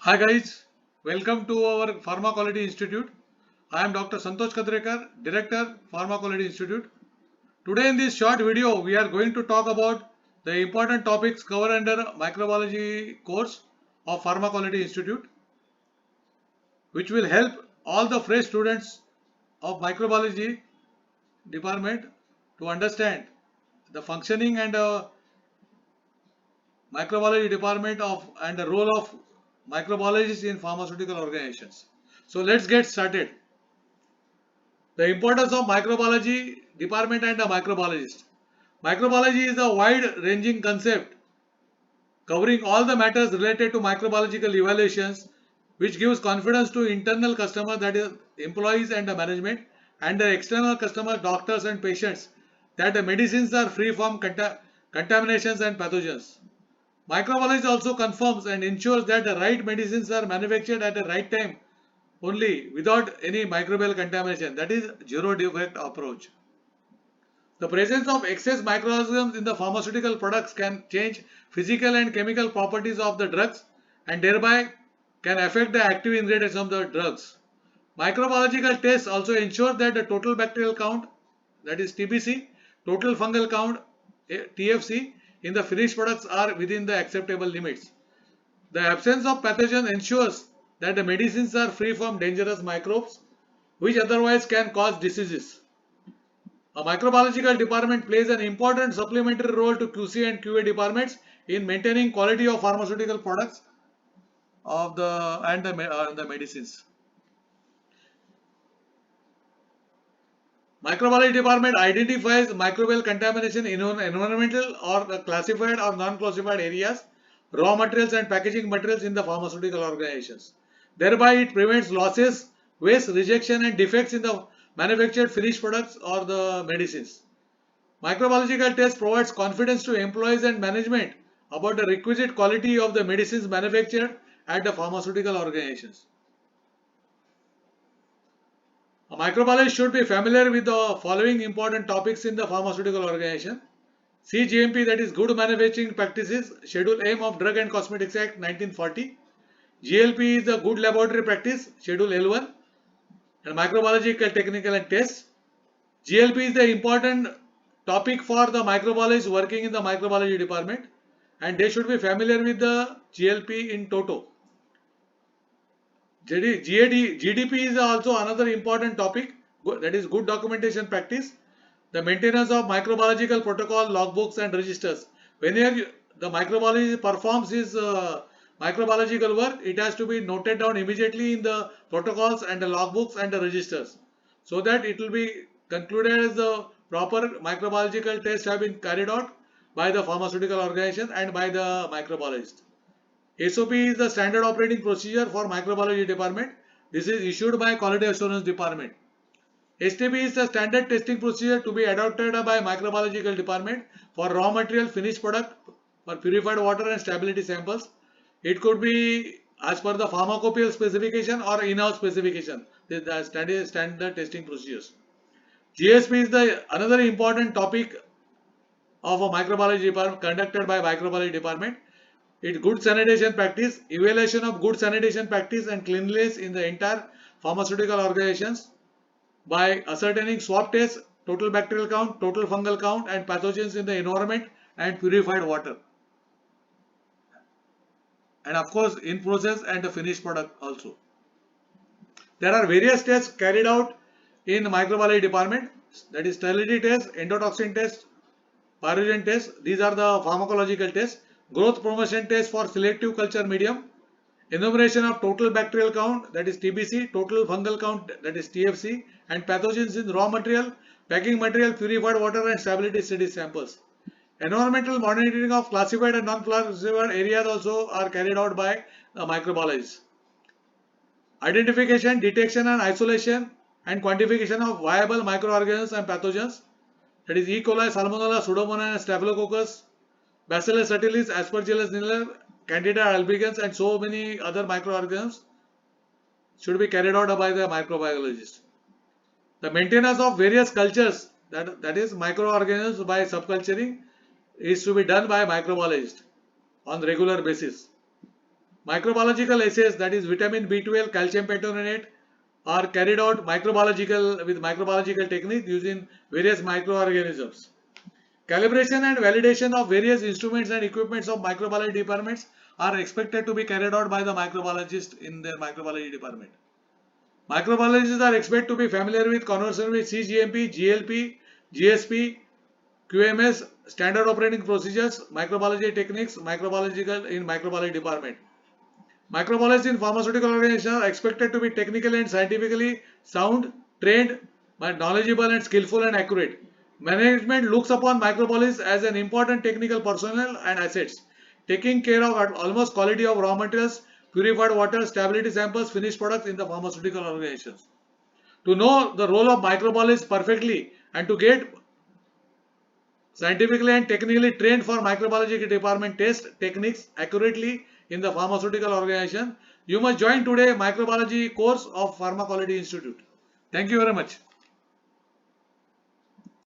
Hi guys, welcome to our Pharma Quality Institute. I am Dr. Santosh Kadrekar, Director, Pharma Quality Institute. Today in this short video, we are going to talk about the important topics covered under microbiology course of Pharma Quality Institute, which will help all the fresh students of microbiology department to understand the functioning and microbiology department of and the role of microbiologists in pharmaceutical organizations. So let's get started. The importance of microbiology department and a microbiologist. Microbiology is a wide-ranging concept covering all the matters related to microbiological evaluations, which gives confidence to internal customers, that is employees and the management, and the external customers, doctors and patients, that the medicines are free from contaminations and pathogens. Microbiology also confirms and ensures that the right medicines are manufactured at the right time only without any microbial contamination. That is zero defect approach. The presence of excess microorganisms in the pharmaceutical products can change physical and chemical properties of the drugs and thereby can affect the active ingredients of the drugs. Microbiological tests also ensure that the total bacterial count, that is TBC, total fungal count, TFC, in the finished products are within the acceptable limits. The absence of pathogen ensures that the medicines are free from dangerous microbes which otherwise can cause diseases. A microbiological department plays an important supplementary role to QC and QA departments in maintaining quality of pharmaceutical products of the medicines. Microbiology department identifies microbial contamination in environmental or classified or non-classified areas, raw materials and packaging materials in the pharmaceutical organizations. Thereby, it prevents losses, waste, rejection and defects in the manufactured finished products or the medicines. Microbiological test provides confidence to employees and management about the requisite quality of the medicines manufactured at the pharmaceutical organizations. A microbiologist should be familiar with the following important topics in the pharmaceutical organization. CGMP, that is Good Manufacturing Practices, Schedule M of Drug and Cosmetics Act 1940. GLP is the Good Laboratory Practice, Schedule L1, and Microbiological Technical and Tests. GLP is the important topic for the microbiologists working in the microbiology department, and they should be familiar with the GLP in toto. GDP is also another important topic, that is good documentation practice. The maintenance of microbiological protocol, logbooks and registers. Whenever the microbiologist performs his microbiological work, it has to be noted down immediately in the protocols and the logbooks and the registers, so that it will be concluded as the proper microbiological tests have been carried out by the pharmaceutical organization and by the microbiologist. SOP is the standard operating procedure for microbiology department. This is issued by quality assurance department. STP is the standard testing procedure to be adopted by microbiological department for raw material, finished product, for purified water and stability samples. It could be as per the pharmacopoeial specification or in-house specification. The standard testing procedures. GSP is the another important topic of a microbiology department conducted by microbiology department. It good sanitation practice, evaluation of good sanitation practice and cleanliness in the entire pharmaceutical organizations by ascertaining swab tests, total bacterial count, total fungal count and pathogens in the environment and purified water. And of course in process and the finished product also. There are various tests carried out in microbiology department, that is sterility test, endotoxin test, pyrogen test. These are the pharmacological tests. Growth promotion test for selective culture medium. Enumeration of total bacterial count, that is TBC, total fungal count, that is TFC, and pathogens in raw material, packing material, purified water and stability study samples. Environmental monitoring of classified and non-classified areas also are carried out by the microbiologists. Identification, detection and isolation and quantification of viable microorganisms and pathogens, that is E. coli, Salmonella, Pseudomonas and Staphylococcus, Bacillus subtilis, Aspergillus niger, Candida albicans and so many other microorganisms should be carried out by the microbiologist. The maintenance of various cultures, that is microorganisms by subculturing, is to be done by microbiologist on regular basis. Microbiological assays, that is vitamin B12, calcium pentonate, are carried out with microbiological technique using various microorganisms. Calibration and validation of various instruments and equipments of microbiology departments are expected to be carried out by the microbiologist in their microbiology department. Microbiologists are expected to be familiar with conversation with CGMP, GLP, GSP, QMS, standard operating procedures, microbiology techniques, microbiology department. Microbiologists in pharmaceutical organizations are expected to be technically and scientifically sound, trained, knowledgeable and skillful and accurate. Management looks upon microbiologists as an important technical personnel and assets, taking care of almost quality of raw materials, purified water, stability samples, finished products in the pharmaceutical organizations. To know the role of microbiologists perfectly and to get scientifically and technically trained for microbiology department test techniques accurately in the pharmaceutical organization, you must join today microbiology course of Pharma Quality Institute. Thank you very much.